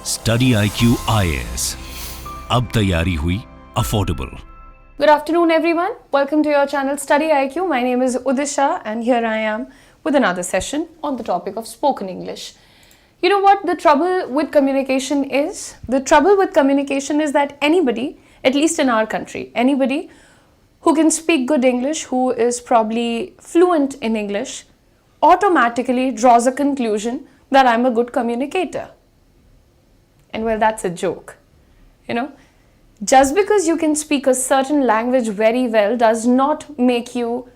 Study IQ IAS, अब तैयारी हुई affordable. Good afternoon, everyone. Welcome to your channel Study IQ. My name is Udisha, and here I am with another session on the topic of spoken English. You know what the trouble with communication is? The trouble with communication is that anybody, at least in our country, anybody who can speak good English, who is probably fluent in English, automatically draws a conclusion that I'm a good communicator. And well, that's a joke, you know. Just because you can speak a certain language very well does not make you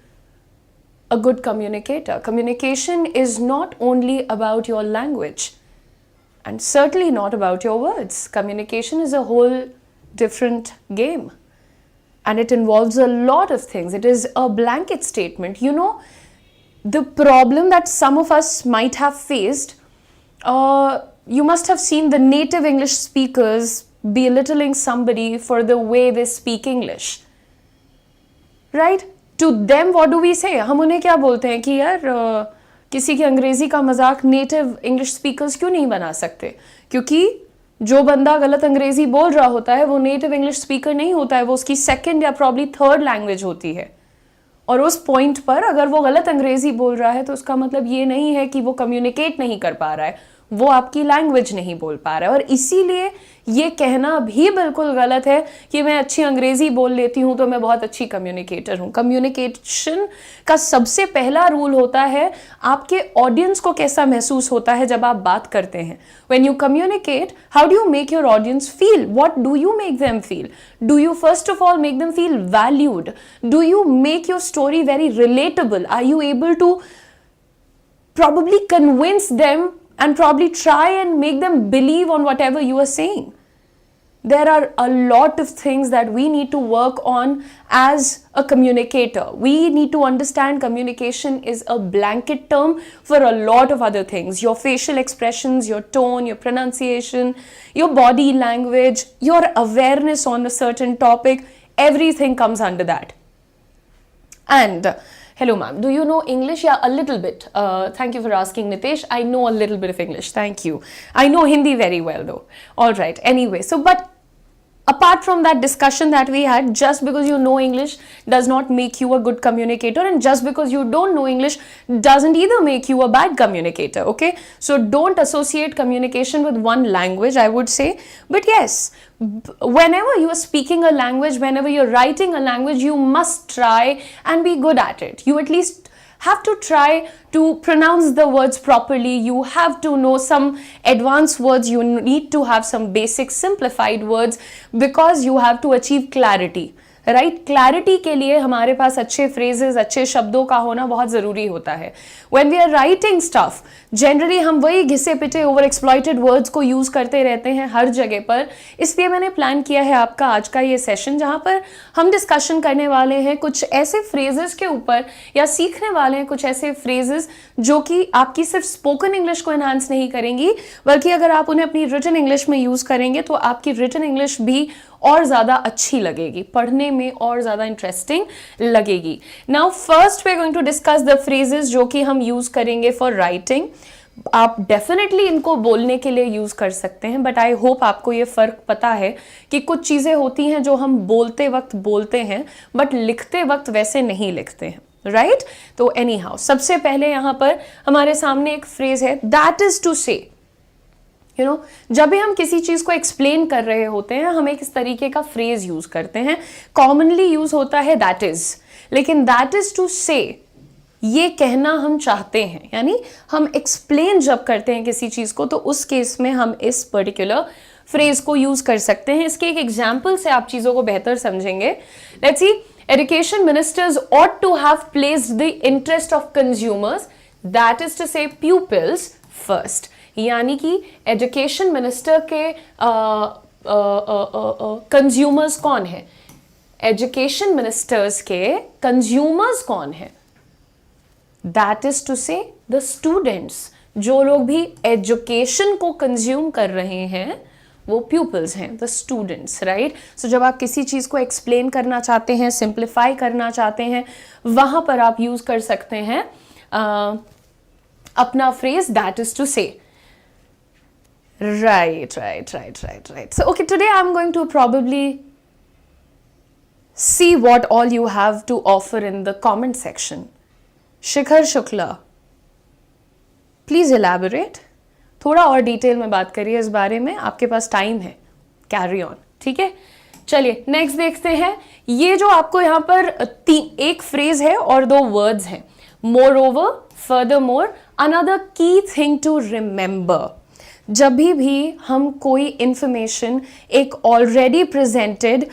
a good communicator. Communication is not only about your language and certainly not about your words. Communication is a whole different game and it involves a lot of things. It is a blanket statement. You know, the problem that some of us might have faced, you must have seen the native English speakers belittling somebody for the way they speak English, right? To them, what do we say? हम उन्हें क्या बोलते हैं कि यार किसी की अंग्रेजी का मजाक नेटिव इंग्लिश स्पीकर्स क्यों नहीं बना सकते? क्योंकि जो बंदा गलत अंग्रेजी बोल रहा होता है वो नेटिव इंग्लिश स्पीकर नहीं होता है, वो उसकी सेकंड या प्रॉब्ली थर्ड लैंग्वेज होती है। और उस पॉइंट पर अगर वो गलत अंग्रेजी बोल रहा है तो उसका मतलब ये नहीं है कि वो कम्युनिकेट नहीं कर पा रहा है, वो आपकी लैंग्वेज नहीं बोल पा रहा है। और इसीलिए ये कहना भी बिल्कुल गलत है कि मैं अच्छी अंग्रेजी बोल लेती हूँ तो मैं बहुत अच्छी कम्युनिकेटर हूँ। कम्युनिकेशन का सबसे पहला रूल होता है आपके ऑडियंस को कैसा महसूस होता है जब आप बात करते हैं। When you communicate, how do you make your audience feel? What do you make them feel? Do you first of all make them feel valued? Do you make your story very relatable? Are you able to probably convince them and probably try and make them believe on whatever you are saying? There are a lot of things that we need to work on as a communicator. We need to understand communication is a blanket term for a lot of other things. Your facial expressions, your tone, your pronunciation, your body language, your awareness on a certain topic, everything comes under that. And hello ma'am, do you know English? Yeah, a little bit. Thank you for asking, Nitesh. I know a little bit of English. Thank you. I know Hindi very well though. All right. Anyway, so but apart from that discussion that we had, just because you know English does not make you a good communicator, and just because you don't know English doesn't either make you a bad communicator, okay? So don't associate communication with one language, I would say. But yes, whenever you are speaking a language, whenever you're writing a language, you must try and be good at it. You at least have to try to pronounce the words properly. You have to know some advanced words. You need to have some basic simplified words because you have to achieve clarity. Right clarity के लिए हमारे पास अच्छे phrases, अच्छे शब्दों का होना बहुत ज़रूरी होता है। When we are writing stuff, generally हम वही घिसे पिटे ओवर एक्सप्लॉइटेड वर्ड्स को यूज़ करते रहते हैं हर जगह पर। इसलिए मैंने प्लान किया है आपका आज का ये सेशन जहाँ पर हम डिस्कशन करने वाले हैं कुछ ऐसे फ्रेजेस के ऊपर, या सीखने वाले हैं कुछ ऐसे फ्रेजेस जो कि आपकी सिर्फ स्पोकन इंग्लिश को एनहांस नहीं करेंगी, बल्कि अगर आप उन्हें अपनी रिटन इंग्लिश में यूज़ करेंगे तो आपकी रिटन इंग्लिश भी और ज़्यादा अच्छी लगेगी, पढ़ने में और ज़्यादा इंटरेस्टिंग लगेगी। Now first we are going to discuss the phrases जो कि हम यूज़ करेंगे फॉर राइटिंग। आप डेफिनेटली इनको बोलने के लिए यूज़ कर सकते हैं, बट आई होप आपको ये फ़र्क पता है कि कुछ चीज़ें होती हैं जो हम बोलते वक्त बोलते हैं बट लिखते वक्त वैसे नहीं लिखते हैं, राइट? तो एनी हाउ, सबसे पहले यहाँ पर हमारे सामने एक फ्रेज है, दैट इज़ टू से। यू नो, जब भी हम किसी चीज को एक्सप्लेन कर रहे होते हैं हम एक इस तरीके का फ्रेज यूज करते हैं। कॉमनली यूज होता है दैट इज, लेकिन दैट इज टू से ये कहना हम चाहते हैं, यानी हम एक्सप्लेन जब करते हैं किसी चीज को तो उस केस में हम इस पर्टिकुलर फ्रेज को यूज कर सकते हैं। इसके एक एग्जाम्पल से आप चीजों को बेहतर समझेंगे। Let's see, education ministers ought to have placed the interest of consumers, that is to say pupils, first। यानी कि एजुकेशन मिनिस्टर के कंज्यूमर्स कौन है? एजुकेशन मिनिस्टर्स के कंज्यूमर्स कौन है? दैट इज टू से द स्टूडेंट्स। जो लोग भी एजुकेशन को कंज्यूम कर रहे हैं वो प्यूपल्स हैं, द स्टूडेंट्स, राइट? सो जब आप किसी चीज़ को एक्सप्लेन करना चाहते हैं, सिंप्लीफाई करना चाहते हैं, वहाँ पर आप यूज़ कर सकते हैं अपना फ्रेज दैट इज टू से। Right. So, okay, today I'm going to probably see what all you have to offer in the comment section. Shikhar Shukla, please elaborate. थोड़ा और डिटेल में बात करिए इस बारे में, आपके पास टाइम है. Carry on. ठीक है, चलिए नेक्स्ट देखते हैं. ये जो आपको यहाँ पर एक फ्रेज है और दो वर्ड्स हैं. More over, further more, another key thing to remember. जब भी हम कोई इंफॉर्मेशन एक ऑलरेडी प्रेजेंटेड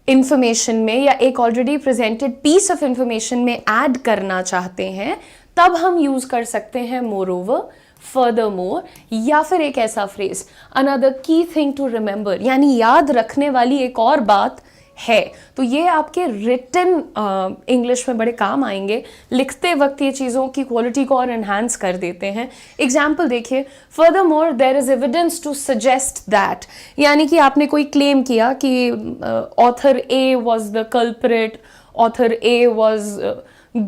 इंफॉर्मेशन में या एक already presented piece of information में ऐड करना चाहते हैं, तब हम यूज कर सकते हैं मोर ओवर, फर्दर मोर, या फिर एक ऐसा phrase another key thing to remember, यानी याद रखने वाली एक और बात है. तो ये आपके रिटन इंग्लिश में बड़े काम आएंगे. लिखते वक्त ये चीज़ों की क्वालिटी को और एनहांस कर देते हैं. एग्जाम्पल देखिए, furthermore there is evidence to suggest that, यानी कि आपने कोई क्लेम किया कि author A was the culprit, author A was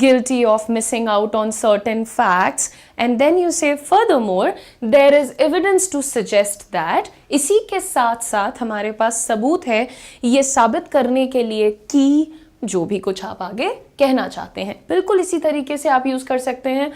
guilty of missing out on certain facts, and then you say furthermore there is evidence to suggest that. इसी के साथ साथ हमारे पास सबूत है ये साबित करने के लिए कि जो भी कुछ आप आगे कहना चाहते हैं. बिल्कुल इसी तरीके से आप यूज कर सकते हैं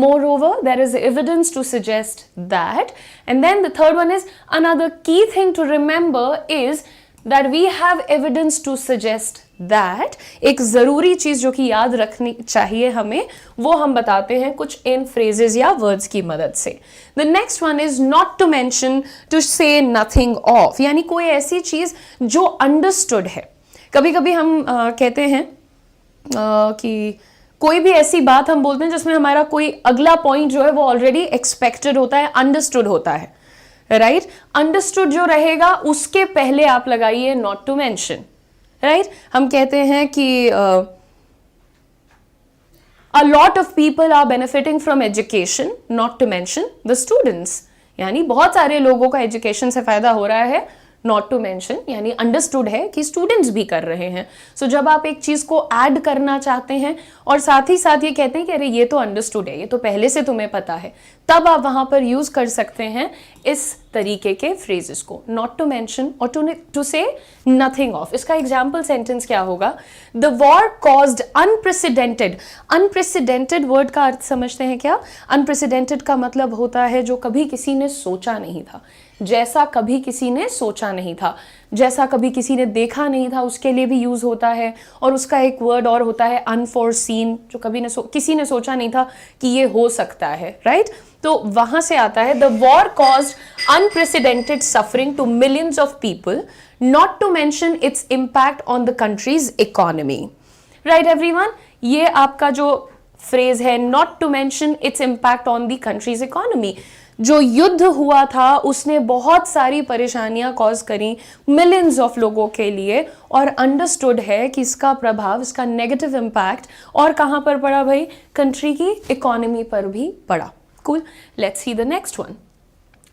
moreover there is evidence to suggest that, and then the third one is another key thing to remember is that we have evidence to suggest that. एक जरूरी चीज जो कि याद रखनी चाहिए हमें, वो हम बताते हैं कुछ इन फ्रेजेस या वर्ड्स की मदद से. The next one is not to mention, to say nothing of, यानी कोई ऐसी चीज जो understood है. कभी कभी हम कहते हैं कि कोई भी ऐसी बात हम बोलते हैं जिसमें हमारा कोई अगला पॉइंट जो है वो ऑलरेडी एक्सपेक्टेड होता है, अंडरस्टूड होता है. राइट, अंडरस्टूड जो रहेगा उसके पहले आप लगाइए नॉट टू मेंशन. राइट, हम कहते हैं कि a lot of people are benefiting from education, not to mention the students, यानी बहुत सारे लोगों का एजुकेशन से फायदा हो रहा है. नॉट टू मेंशन यानी अंडरस्टूड है कि स्टूडेंट्स भी कर रहे हैं. सो जब आप एक चीज को ऐड करना चाहते हैं और साथ ही साथ ये कहते हैं कि अरे ये तो अंडरस्टूड है, ये तो पहले से तुम्हें पता है, तब आप वहां पर यूज कर सकते हैं इस तरीके के फ्रेजेस को, नॉट टू मेंशन और टू से नथिंग ऑफ. इसका एग्जाम्पल सेंटेंस क्या होगा? The war caused unprecedented. Unprecedented word का अर्थ समझते हैं क्या? अनप्रेसिडेंटेड का मतलब होता है जो कभी किसी ने सोचा नहीं था, जैसा कभी किसी ने सोचा नहीं था, जैसा कभी किसी ने देखा नहीं था, उसके लिए भी यूज होता है. और उसका एक वर्ड और होता है अनफोरसीन, जो कभी किसी ने सोचा नहीं था कि ये हो सकता है. राइट, तो वहां से आता है the war caused unprecedented suffering to millions of people, not to mention its impact on the country's economy. Right everyone, ये आपका जो फ्रेज है not to mention its impact on the country's economy. जो युद्ध हुआ था उसने बहुत सारी परेशानियां कॉज करी मिलियंस ऑफ लोगों के लिए, और अंडरस्टूड है कि इसका प्रभाव, इसका नेगेटिव इम्पैक्ट और कहां पर पड़ा भाई? कंट्री की इकोनॉमी पर भी पड़ा. Cool. Let's see the next one.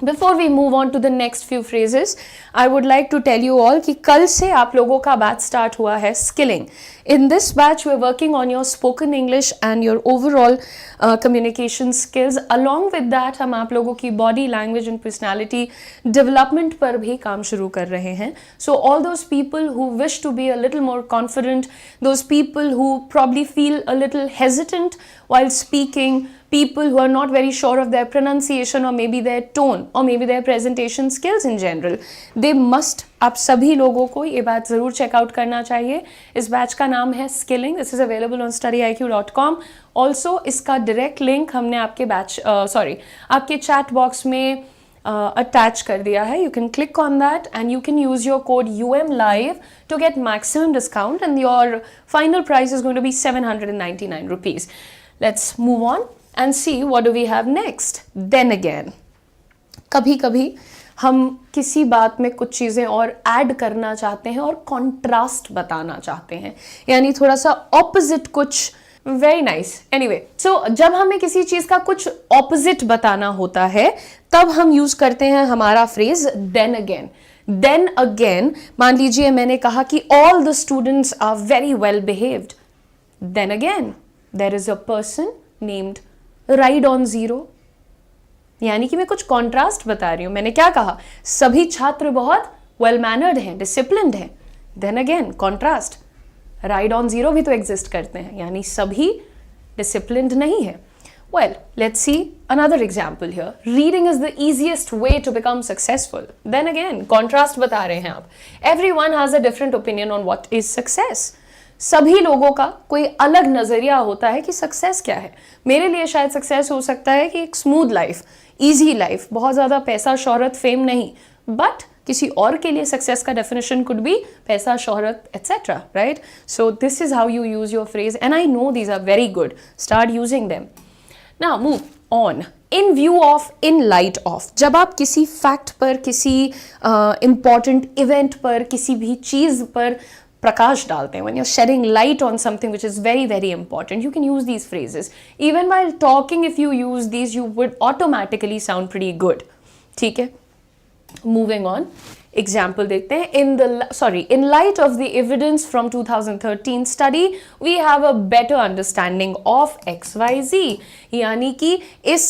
Before we move on to the next few phrases, I would like to tell you all कि कल से आप लोगों का बैच स्टार्ट हुआ है skilling. In this batch, we're working on your spoken English and your overall communication skills. Along with that, हम आप लोगों की body language and personality development पर भी काम शुरू कर रहे हैं. So all those people who wish to be a little more confident, those people who probably feel a little hesitant while speaking, people who are not very sure of their pronunciation or maybe their tone or maybe their presentation skills in general, they must, आप सभी लोगों को ये बात ज़रूर checkout करना चाहिए. इस बैच का नाम है skilling. This is available on studyiq.com. Also इसका डायरेक्ट लिंक हमने आपके आपके चैट बॉक्स में अटैच कर दिया है. You can click on that and you can use your code UMLIVE to get maximum discount, and your final price is going to be 799 rupees. Let's move on and see what do we have next. Then again, कभी कभी हम किसी बात में कुछ चीज़ें और add करना चाहते हैं और कॉन्ट्रास्ट बताना चाहते हैं, यानी थोड़ा सा ऑपोजिट कुछ. Very nice. एनीवे, सो जब हमें किसी चीज़ का कुछ ऑपोजिट बताना होता है तब हम यूज करते हैं हमारा phrase then again. Then again, मान लीजिए मैंने कहा कि all the students are very well behaved. Then again, there is a person named ride on zero. यानी कि मैं कुछ कॉन्ट्रास्ट बता रही हूं. मैंने क्या कहा? सभी छात्र बहुत वेल मैनर्ड हैं, डिसिप्लिन्ड हैं. Then again contrast, ride on zero भी तो एग्जिस्ट करते हैं, यानी सभी डिसिप्लिन्ड नहीं है. Well, let's see another example here. Reading is the easiest way to become successful. Then again, contrast बता रहे हैं आप. Everyone has a different opinion on what is success. सभी लोगों का कोई अलग नजरिया होता है कि सक्सेस क्या है. मेरे लिए शायद सक्सेस हो सकता है कि एक स्मूथ लाइफ, इजी लाइफ, बहुत ज़्यादा पैसा, शोहरत, फेम नहीं. बट किसी और के लिए सक्सेस का डेफिनेशन कुड बी पैसा, शोहरत, etcetera, right? So this is how you use your phrase and I know these are very good. Start using them. Now move on. In view of, in light of, जब आप किसी fact पर, किसी important event पर, किसी भी चीज़ पर प्रकाश डालते हैं, when you're shedding light on something which is very very important, you can use these phrases. Even while talking, if you use these, you would automatically sound pretty good. ठीक है? Moving on. Example देखते हैं. In light of the evidence from 2013 study, we have a better understanding of XYZ. यानी कि इस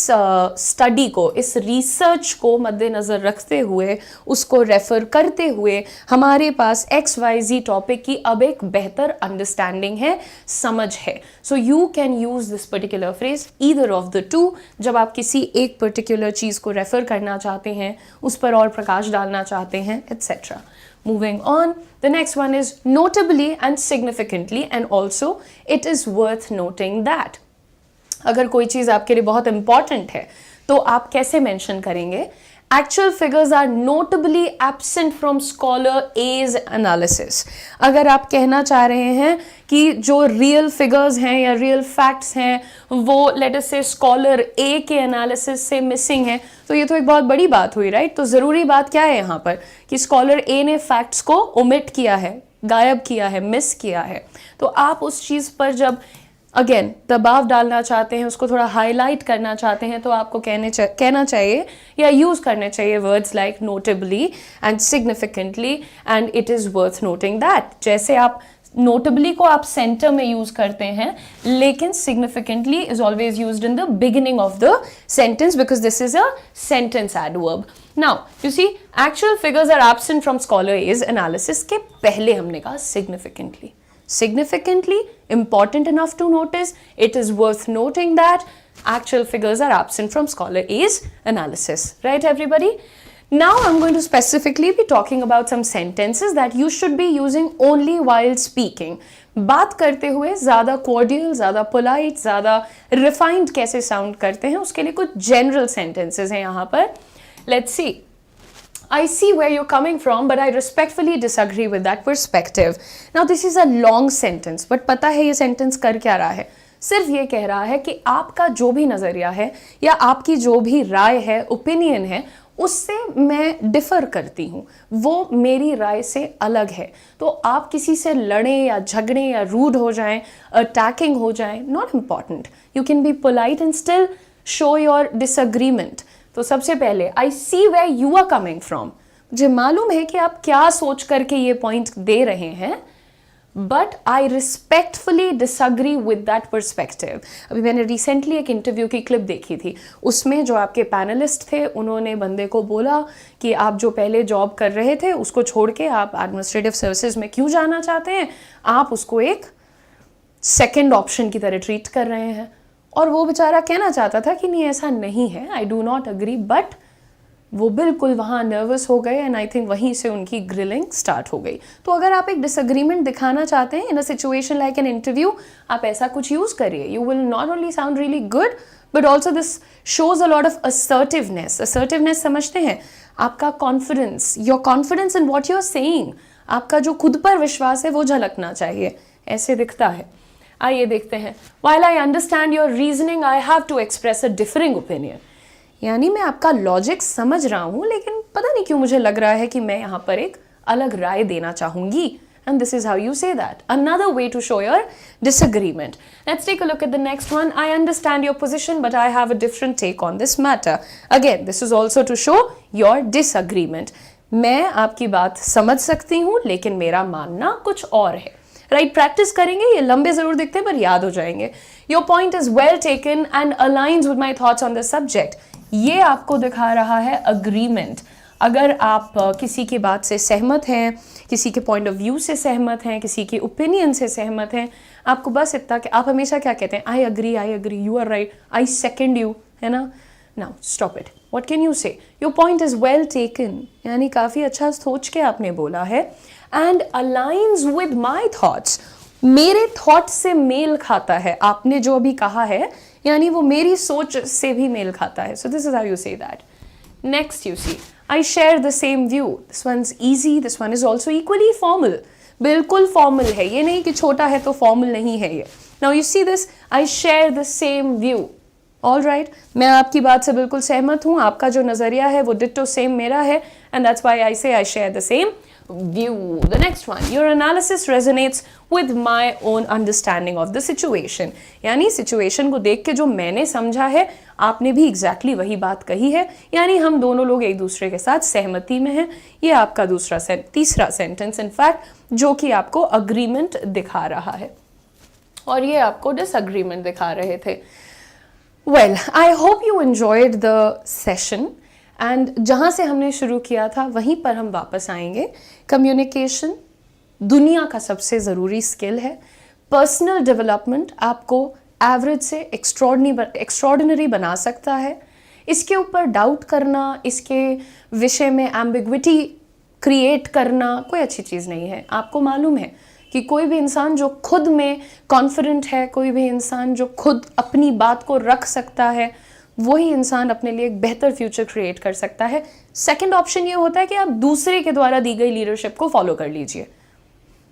study को, इस research को मद्देनज़र रखते हुए, उसको रेफर करते हुए हमारे पास XYZ टॉपिक की अब एक बेहतर अंडरस्टैंडिंग है, समझ है. So you can use this particular phrase either of the two. जब आप किसी एक पर्टिकुलर चीज़ को रेफर करना चाहते हैं, उस पर और प्रकाश डालना चाहते हैं, etc. Moving on, the next one is notably and significantly, and also it is worth noting that. अगर कोई चीज़ आपके लिए बहुत इंपॉर्टेंट है तो आप कैसे मेंशन करेंगे? Actual figures are notably absent from scholar A's analysis. अगर आप कहना चाह रहे हैं कि जो रियल फिगर्स हैं या रियल फैक्ट्स हैं वो लेट अस से स्कॉलर ए के एनालिसिस से मिसिंग है, तो ये तो एक बहुत बड़ी बात हुई, राइट? तो ज़रूरी बात क्या है यहाँ पर कि स्कॉलर ए ने फैक्ट्स को ओमिट किया है, गायब किया है, मिस किया है. तो आप उस चीज़ पर जब अगेन दबाव डालना चाहते हैं, उसको थोड़ा हाईलाइट करना चाहते हैं, तो आपको कहना चाहिए या यूज़ करने चाहिए words like notably and significantly and it is worth noting that. जैसे आप नोटेबली को आप सेंटर में यूज़ करते हैं, लेकिन significantly is always used in the beginning of the sentence because this is a sentence adverb. Now you see, actual figures are absent from scholar's analysis के पहले हमने कहा significantly. Significantly, important enough to notice, it is worth noting that actual figures are absent from scholar A's analysis. Right, everybody? Now I'm going to specifically be talking about some sentences that you should be using only while speaking. बात करते हुए ज़्यादा cordial, ज़्यादा polite, ज़्यादा refined कैसे sound करते हैं, उसके लिए कुछ general sentences हैं यहाँ पर. Let's see. I see where you're coming from, but I respectfully disagree with that perspective. Now this is a long sentence, but पता है ये sentence कर क्या रहा है? सिर्फ ये कह रहा है कि आपका जो भी नज़रिया है या आपकी जो भी राय है, ओपिनियन है, उससे मैं डिफ़र करती हूँ, वो मेरी राय से अलग है. तो आप किसी से लड़ें या झगड़ें या रूड हो जाएं, अटैकिंग हो जाएं, not important. You can be polite and still show your disagreement. तो सबसे पहले I see where you are coming from. मुझे मालूम है कि आप क्या सोच करके ये पॉइंट दे रहे हैं, but I respectfully disagree with that perspective. अभी मैंने रिसेंटली एक इंटरव्यू की क्लिप देखी थी, उसमें जो आपके पैनलिस्ट थे उन्होंने बंदे को बोला कि आप जो पहले जॉब कर रहे थे उसको छोड़ के आप एडमिनिस्ट्रेटिव सर्विसेज में क्यों जाना चाहते हैं, आप उसको एक सेकेंड ऑप्शन की तरह ट्रीट कर रहे हैं. और वो बेचारा कहना चाहता था कि नहीं ऐसा नहीं है, I do not agree, but वो बिल्कुल वहाँ नर्वस हो गए एंड आई थिंक वहीं से उनकी ग्रिलिंग स्टार्ट हो गई. तो अगर आप एक डिसएग्रीमेंट दिखाना चाहते हैं in a situation like an interview, आप ऐसा कुछ यूज़ करिए. You will not only sound really good but also this shows a lot of assertiveness. Assertiveness समझते हैं? आपका confidence, your confidence in what you are saying, आपका जो खुद पर विश्वास है वो झलकना चाहिए. ऐसे दिखता है. आइए देखते हैं. While I understand your reasoning, I have to express a differing opinion. यानी मैं आपका लॉजिक समझ रहा हूँ, लेकिन पता नहीं क्यों मुझे लग रहा है कि मैं यहाँ पर एक अलग राय देना चाहूँगी. And this is how you say that. Another way to show your disagreement. Let's take a look at the next one. I understand your position, but I have a different take on this matter. Again, this is also to show your disagreement. मैं आपकी बात समझ सकती हूँ, लेकिन मेरा मानना कुछ और है. राइट, प्रैक्टिस करेंगे, ये लंबे जरूर दिखते हैं पर याद हो जाएंगे. Your point is well taken and aligns with my thoughts on the subject. ये आपको दिखा रहा है अग्रीमेंट। अगर आप किसी की बात से सहमत हैं, किसी के पॉइंट ऑफ व्यू से सहमत हैं, किसी के ओपिनियन से सहमत हैं, आपको बस इतना कि आप हमेशा क्या कहते हैं, I agree, you are right, I second you, है ना। Now stop it, what can you say, your point is well taken, यानी काफ़ी अच्छा सोच के आपने बोला है, and aligns with my thoughts, मेरे थॉट से मेल खाता है, आपने जो अभी कहा है यानी वो मेरी सोच से भी मेल खाता है। So this is how you say that. Next you see, I share the same view. This one's easy. This one is also equally formal. बिल्कुल formal है, ये नहीं कि छोटा है तो formal नहीं है ये। Now you see this, I share the same view. All right, मैं आपकी बात से बिल्कुल सहमत हूँ, आपका जो नज़रिया है वो ditto same मेरा है, and that's why I say I share the same view. The next one, your analysis resonates with my own understanding of the situation. यानी situation को देख के जो मैंने समझा है, आपने भी exactly वही बात कही है, यानी हम दोनों लोग एक दूसरे के साथ सहमति में हैं। ये आपका तीसरा सेंटेंस इनफैक्ट, जो कि आपको अग्रीमेंट दिखा रहा है, और ये आपको डिसअग्रीमेंट दिखा रहे थे। Well, I hope you enjoyed the session. And जहाँ से हमने शुरू किया था वहीं पर हम वापस आएंगे। कम्युनिकेशन दुनिया का सबसे ज़रूरी स्किल है। पर्सनल डेवलपमेंट आपको एवरेज से एक्स्ट्रॉर्डिनरी बना सकता है। इसके ऊपर डाउट करना, इसके विषय में एम्बिग्विटी क्रिएट करना कोई अच्छी चीज़ नहीं है। आपको मालूम है कि कोई भी इंसान जो खुद में कॉन्फिडेंट है, कोई भी इंसान जो खुद अपनी बात को रख सकता है, वही इंसान अपने लिए एक बेहतर फ्यूचर क्रिएट कर सकता है। सेकंड ऑप्शन ये होता है कि आप दूसरे के द्वारा दी गई लीडरशिप को फॉलो कर लीजिए,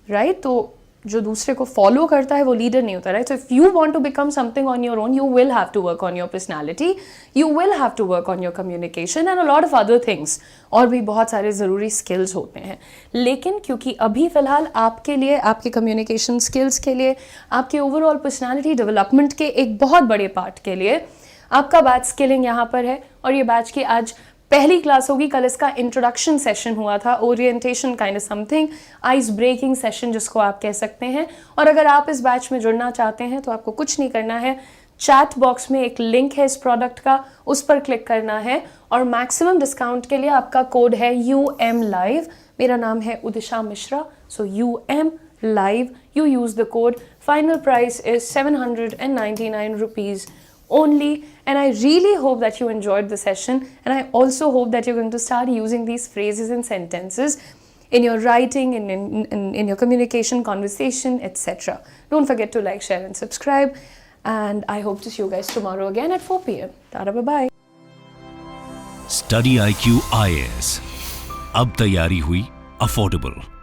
राइट। तो जो दूसरे को फॉलो करता है वो लीडर नहीं होता, right. So if you want to become something on your own, you will have to work on your personality, you will have to work on your communication and a lot of other things, और भी बहुत सारे ज़रूरी skills होते हैं। लेकिन क्योंकि अभी फ़िलहाल आपके लिए, आपके कम्युनिकेशन स्किल्स के लिए, आपके ओवरऑल पर्सनैलिटी डेवलपमेंट के एक बहुत बड़े पार्ट के लिए आपका बैच स्किलिंग यहाँ पर है, और ये बैच की आज पहली क्लास होगी। कल इसका इंट्रोडक्शन सेशन हुआ था, orientation kind of something, ice breaking session जिसको आप कह सकते हैं। और अगर आप इस बैच में जुड़ना चाहते हैं तो आपको कुछ नहीं करना है, चैट बॉक्स में एक लिंक है इस प्रोडक्ट का, उस पर क्लिक करना है, और मैक्सिमम डिस्काउंट के लिए आपका कोड है UM Live। मेरा नाम है उदिशा मिश्रा, सो UM Live, you use the code, final price is 799 rupees only, and I really hope that you enjoyed the session, and I also hope that you're going to start using these phrases and sentences in your writing, in your communication, conversation, etc. Don't forget to like, share and subscribe, and I hope to see you guys tomorrow again at 4 PM. Tada, bye-bye. Study IQ IAS, अब तैयारी हुई affordable.